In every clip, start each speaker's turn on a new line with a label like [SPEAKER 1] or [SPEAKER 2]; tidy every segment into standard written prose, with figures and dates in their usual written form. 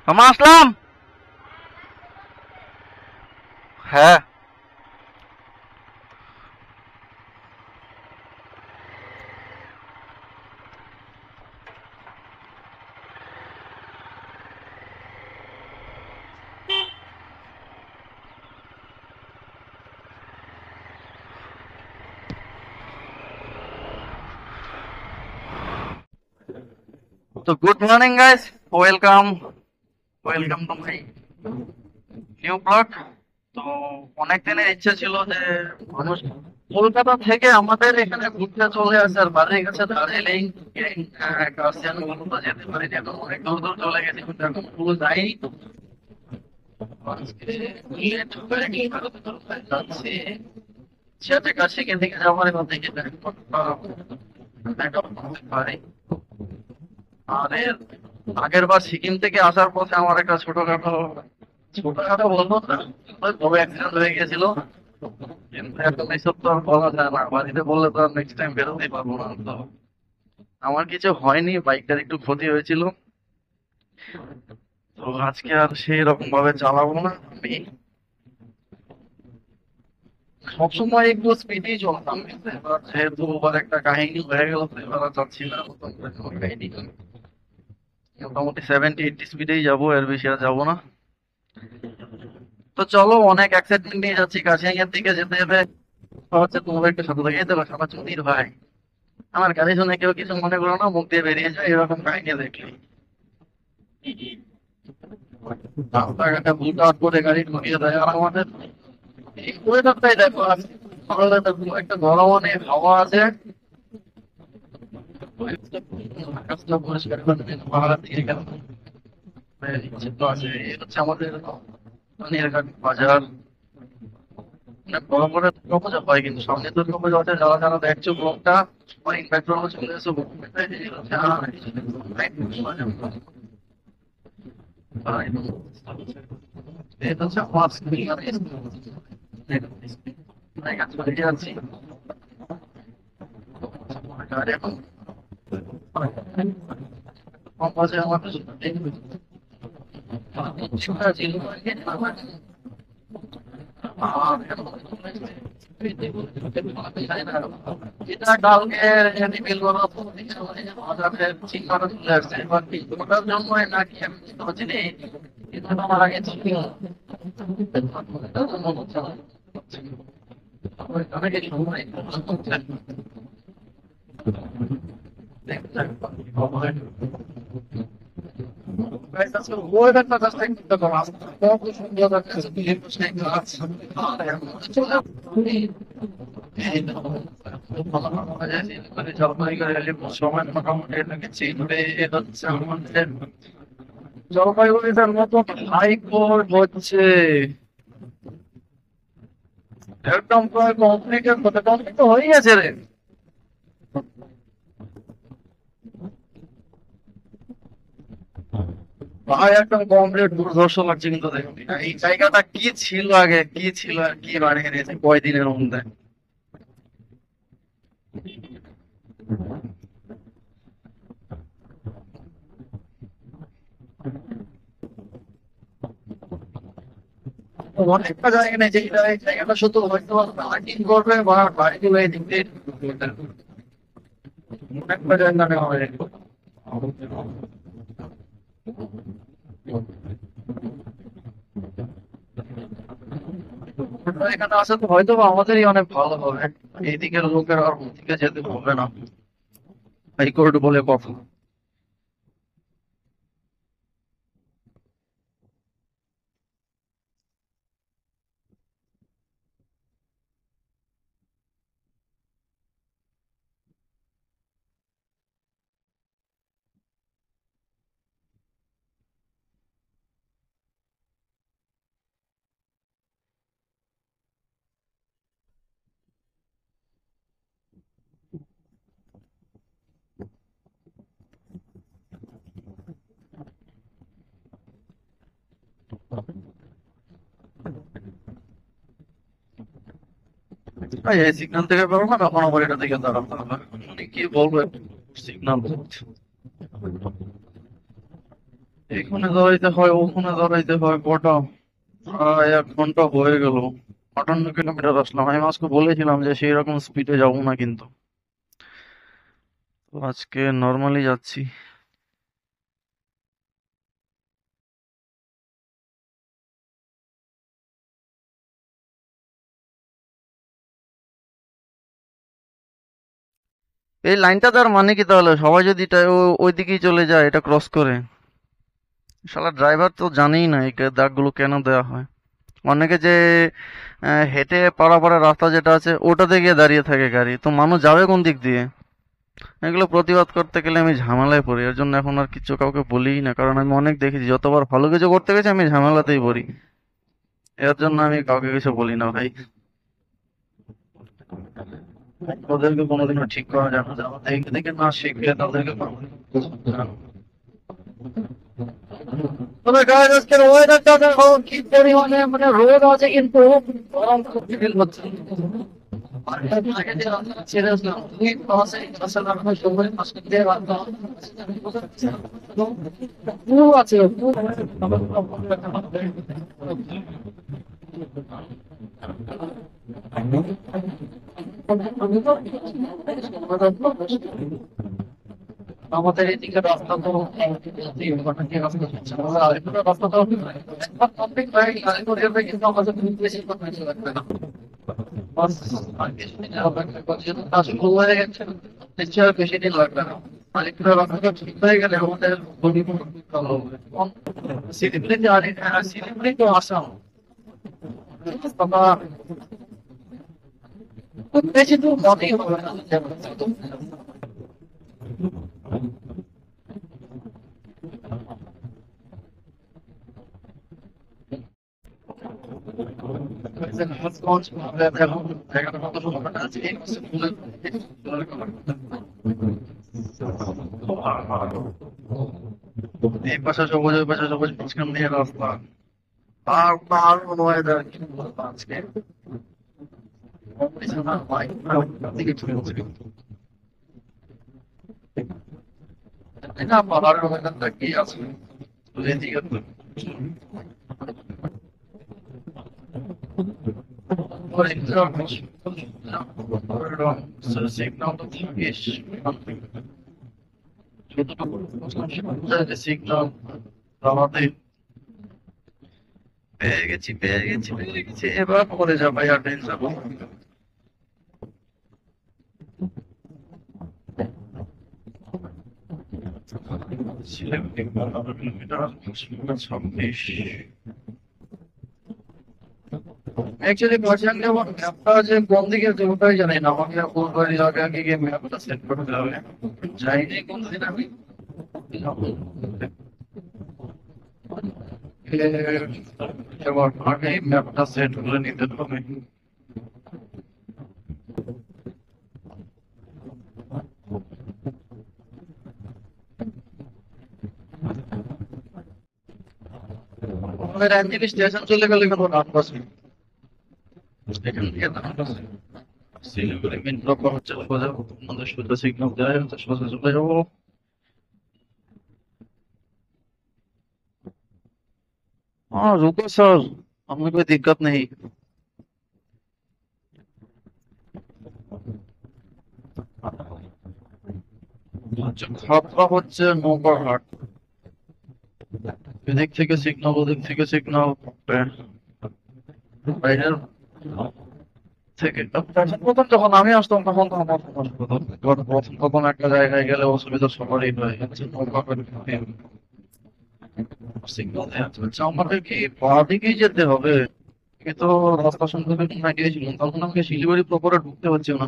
[SPEAKER 1] মামা আসলাম। হ্যাঁ। তো good morning guys, welcome welcome to my new blog. তো অনেক দিনের ইচ্ছে ছিল যে মানুষ কলকাতা থেকে আমাদের এখানে ঘুরতে চলে আসে, আর বাড়ির কাছে দার্জিলিং কার্সিয়াং বলতে যেতে পারি, এখন অনেক দূর দূর চলে গেছি কিন্তু এখন পুরো যাইনি। তো আজকে লেট হয়ে যাচ্ছে, সেটা কাছে থেকে যাওয়ার থেকে দেখা করতে পারি। আর আগের বার সিকিম থেকে আসার পথে আমার একটা ছোটখাটো বলবো না, বড় অ্যাক্সিডেন্ট হয়ে গেছিল। কিন্তু এখন এইসব তো আর বলা যায় না, বাড়িতে বললে তো আর নেক্সট টাইম বেরোতে পারবো না। তো আমার কিছু হয়নি, বাইকটার একটু ক্ষতি হয়েছিল। তো আজকে আর সেই রকম ভাবে চালাবো না আমি, সবসময় একটু স্পিডেই চলতাম, কিন্তু এবার যেহেতু আবার একটা কাহিনী হয়ে গেল তো এবার আর যাচ্ছি না নতুন করে কোনো কাহিনী। মোটামুটি 70-80 স্পিডেই যাবো, এর বেশি আর যাবো না। তো চলো, অনেক এক্সাইটমেন্ট নিয়ে যাচ্ছি কাশিয়াং এর দিকে যেতে যেতে। হচ্ছে তোমার একটা সাথে লাগে তো সারা চুরির ভাই, আমার গাড়ি শুনে কেউ কিছু মনে করো না, মুখ দিয়ে বেরিয়ে যায় এরকম কাহিনী দেখলি। রাস্তাঘাটে বুট করে গাড়ি ঢুকিয়ে দেয়, আর আমাদের এই ওয়েদারটাই দেখো আজকে সকালে দেখো একটা গরম অনেক হাওয়া আছে। আকাশটা পরিষ্কার করে দিন, পাহাড়ের দিকে গেল ইচ্ছে তো আছে। এই হচ্ছে আমাদের পানিরঘাট বাজার। না, বরাবরের দুর্গাপূজা হয় কিন্তু সামনে দুর্গাপূজা হচ্ছে, যারা যারা দেখছো ব্লগটা সবাই ব্যাকগ্রাউন্ডে চলে এসো। এটা হচ্ছে আমার স্ক্রিন আছি। আর এখন বাজে আমাদের এটা কালকে রিভিল করা আমাদের চিন্তা চলে আসছে, এবার কি ওটার জন্য নাকি আমি বুঝতে পারছি না। এটা আমার আগে ছিল অনেকে সময় ওয়েদারটা জাস্ট একটু কম কত সুন্দর একটা সময় মোটামুটি লেগেছে। এটা হচ্ছে আমাদের জলপাইগুড়িটার মতো হাইকোর্ট হচ্ছে একদম প্রায় কমপ্লিটের মতো, কমপ্লিট তো হয়ে গেছে রে ভাই, একদম কমপ্লিট দুর্ধর্ষ লাগছে। কিন্তু দেখুন এই জায়গাটা কি ছিল আগে, কি ছিল আর কি বানিয়ে দিয়েছে কয়দিনের মধ্যে। অনেকটা জায়গা নেই যেটা এই জায়গাটা শুধু হয়তো পার্কিং করবে বা গাড়িগুলো এই দিক দিয়ে অনেকটা জায়গা নেওয়া হয়। এখানে আসে তো হয়তো বা আমাদেরই অনেক ভালো হবে, এইদিকের লোকের আর ওদিকে যেতে হবে না, হাইকোর্ট বলে কথা। এই সিগন্যাল থেকে বেরোনো এখন আবার এটা থেকে দাঁড়াতে হবে, মানে কি বলবো, সিগন্যাল এখানে দাঁড়াইতে হয়, ওখানে দাঁড়াইতে হয়, কটা প্রায় 1 ঘন্টা হয়ে গেল। 58 কিলোমিটার আসলাম। আমি আজকে বলেছিলাম যে সেই রকম স্পিডে যাবো না, কিন্তু তো আজকে নর্মালি যাচ্ছি। এই লাইনটা তার মানে কি তাহলে? সবাই যদি ওই দিকেই চলে যায় এটা ক্রস করে, শালা ড্রাইভার তো জানেই না এই দাগগুলো কেন দেওয়া হয়। অনেকে যে হেঁটে পারাপারের রাস্তা যেটা আছে ওটাতে গিয়ে দাঁড়িয়ে থাকে গাড়ি, তো মানুষ যাবে কোন দিক দিয়ে? এগুলো প্রতিবাদ করতে গেলে আমি ঝামেলায় পড়ি, এর জন্য এখন আর কিছু কাউকে বলিই না, কারণ আমি অনেক দেখেছি যতবার ভালো কিছু করতে গেছি আমি ঝামেলাতেই পড়ি। এর জন্য আমি কাউকে কিছু বলি না ভাই। ওদেরকে কোনোদিনও ঠিক করা যাবে না, দেখে দেখে না শিখলে তাদেরকে তবে গাইস আজকের ওয়েদারটা দেখো কি পরিমাণে, মানে রোদ আছে কিন্তু গরম খুব ফিল হচ্ছে। আমাদের এদিকে রাস্তা তো রাস্তা তো কমপ্লিট হয়ে গেলে কিন্তু আমাদের বেশি কথা লাগবে না। কাজ শুরু হয়ে গেছে, নিশ্চয়ই আর বেশি দিন লাগবে না। আরেকটু রাস্তাটা ঠিক হয়ে গেলে আমাদের ভালো হবে। শিলিগুড়িতে শিলিগুড়ি তো আসাম, খুব বেশি তো মনেই হবে না। এই পাশে সবুজ, ওই পাশে সবুজ, মাঝখান দিয়ে রাস্তা। আর দারুণ ওয়েদার, কি বলবো আজকে। দিকে চলে যাচ্ছে। তাই না, পাহাড়ের ওয়েদারটা কি আছে? এদিকে তো signal signal আমাদের পেয়ে গেছি, এবার পরে যাবো আর যাবো। কিলোমিটার 26। অ্যাকচুয়ালি ভার্সন যেমন ম্যাপটা যে কোন দিকে যে ওটাই জানি না, আমাকে কোন গাড়ি আগে আগে গিয়ে ম্যাপটা সেট করতে হবে। যাইনি কোনদিন আমি। এবার আগে ম্যাপটা সেট করে নিতে হবে। আমাদের একদিকে স্টেশন চলে গেলে কিন্তু রাত বসে, এখান থেকে রাত বসে শিলিগুড়ি মেন ব্লক হচ্ছে সোজা, আমাদের সোজা সিগন্যাল দেওয়া হচ্ছে, সোজা চলে যাবো। हाँ रुको सर, हमें कोई दिक्कत नहीं। আচ্ছা, খাতড়া হচ্ছে নৌকাঘাট। এদিক থেকে সিগন্যাল, ওদিক থেকে সিগন্যাল, বাইরের থেকে প্রথম যখন আমি আসতাম তখন তো আমার প্রথম প্রথম একটা জায়গায় গেলে অসুবিধা সবারই হয়, হচ্ছে নৌকাঘাট সিগন্যাল দেওয়া চলছে। আমাকে কি বাঁ দিকেই যেতে হবে? আমি তো রাস্তা সম্পর্কে না গিয়েছিলাম, তখন আমাকে শিলিগুড়ি প্রপারে ঢুকতে হচ্ছে না।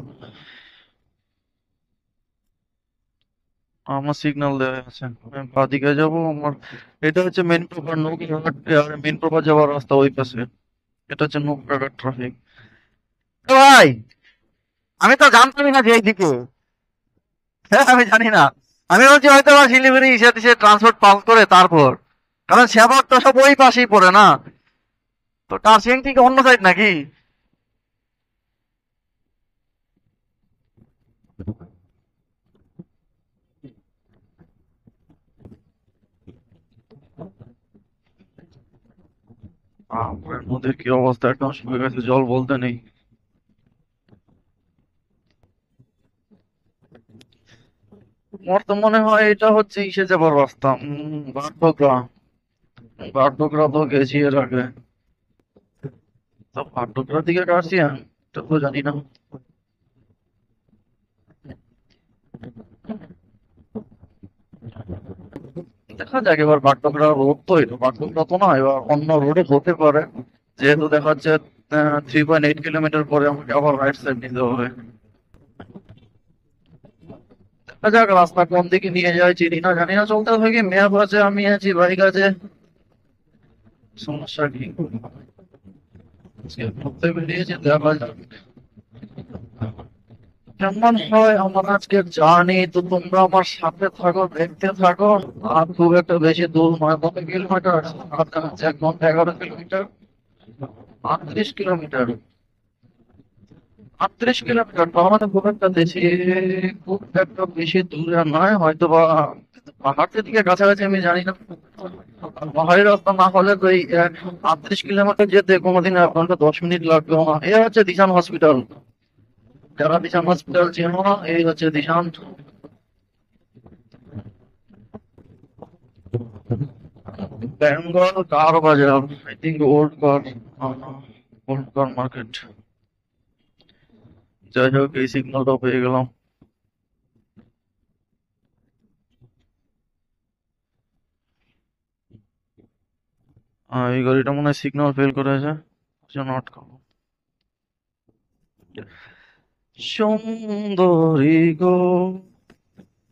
[SPEAKER 1] আমার সিগন্যাল দেওয়া আছে, আমি বাঁদিকে যাবো। আমার এটা হচ্ছে মেন প্রপার নৌকাঘাট, আর মেন প্রপার যাওয়ার রাস্তা ওই পাশে। এটা হচ্ছে নৌকাঘাট ট্রাফিক। ভাই আমি তো জানতামই না যে এইদিকে। হ্যাঁ আমি জানি না, আমি বলছি হয়তো বা শিলিগুড়ি সে ট্রান্সপোর্ট পাস করে তারপর, কারণ সেবার তো সব ওই পাশেই পড়ে না, তো টার্সিয়াং থেকে অন্য সাইড নাকি? আমার নদীর কি অবস্থা, একদম শুকিয়ে গেছে, জল বলতে নেই। আমার তো মনে হয় এটা হচ্ছে ইসে যাবার রাস্তা, বাগডোগরা। বাগডোগরা তো গেছি এর আগে। তো বাগডোগরার দিকে কাটছি আমি, এটা তো জানি না। দেখা যাক এবার, বাগডোগরা রোড তো, এটা বাগডোগরা তো না, এবার অন্য রোডে হতে পারে। যেহেতু দেখা যাচ্ছে 3.8 কিলোমিটার পরে আমাকে আবার রাইট সাইড নিতে হবে। দেখা যাক রাস্তা কোন দিকে নিয়ে যায়, চিনি না জানি না, চলতে থাকি। ম্যাপ আছে, আমি আছি, বাইক আছে, সমস্যা কি? আজকে ঘুরতে বেরিয়েছি, দেখা যাক কেমন হয় আমার আজকের জার্নি। তো তোমরা আমার সাথে থাকো, দেখতে থাকো। আর খুব একটা বেশি দূর নয়, কত কিলোমিটার? 1 ঘন্টা 11 কিলোমিটার, 38 কিলোমিটার। 38 কিলোমিটার তো আমাদের খুব একটা বেশি, খুব একটা বেশি দূরে নয় হয়তো বা। পাহাড়ের দিকে কাছাকাছি আমি জানি না। আর পাহাড়ি রাস্তা না হলে তো এই 38 কিলোমিটার যেতে কোনোদিন 1 ঘন্টা 10 মিনিট লাগবে না। এ হচ্ছে দিশান হসপিটাল। যারা দিশান হসপিটাল চেনো না, এই হচ্ছে দিশান। বেঙ্গল কার বাজার, I think old car, old car market. যাই হোক, এই সিগন্যালটা পেয়ে গেলাম। এই গাড়িটা মনে হয় সিগন্যাল ফেল করেছে, জন্য আটকাবো। সুন্দরী গো,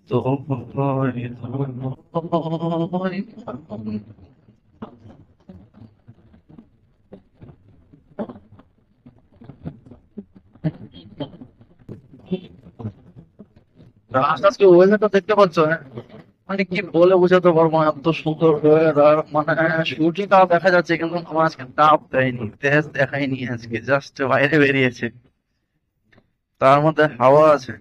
[SPEAKER 1] তোমায় ধন্যবাদ। আজকে ওয়েদারটা দেখতে পাচ্ছ, হ্যাঁ? মানে কি বলে বোঝাতে পারবো না, এত সুন্দর ওয়েদার। মানে সূর্যটা দেখা যাচ্ছে কিন্তু আমার আজকে তাপ দেয়নি, তেজ দেখায়নি আজকে, জাস্ট বাইরে বেরিয়েছে, তার মধ্যে হাওয়া আছে।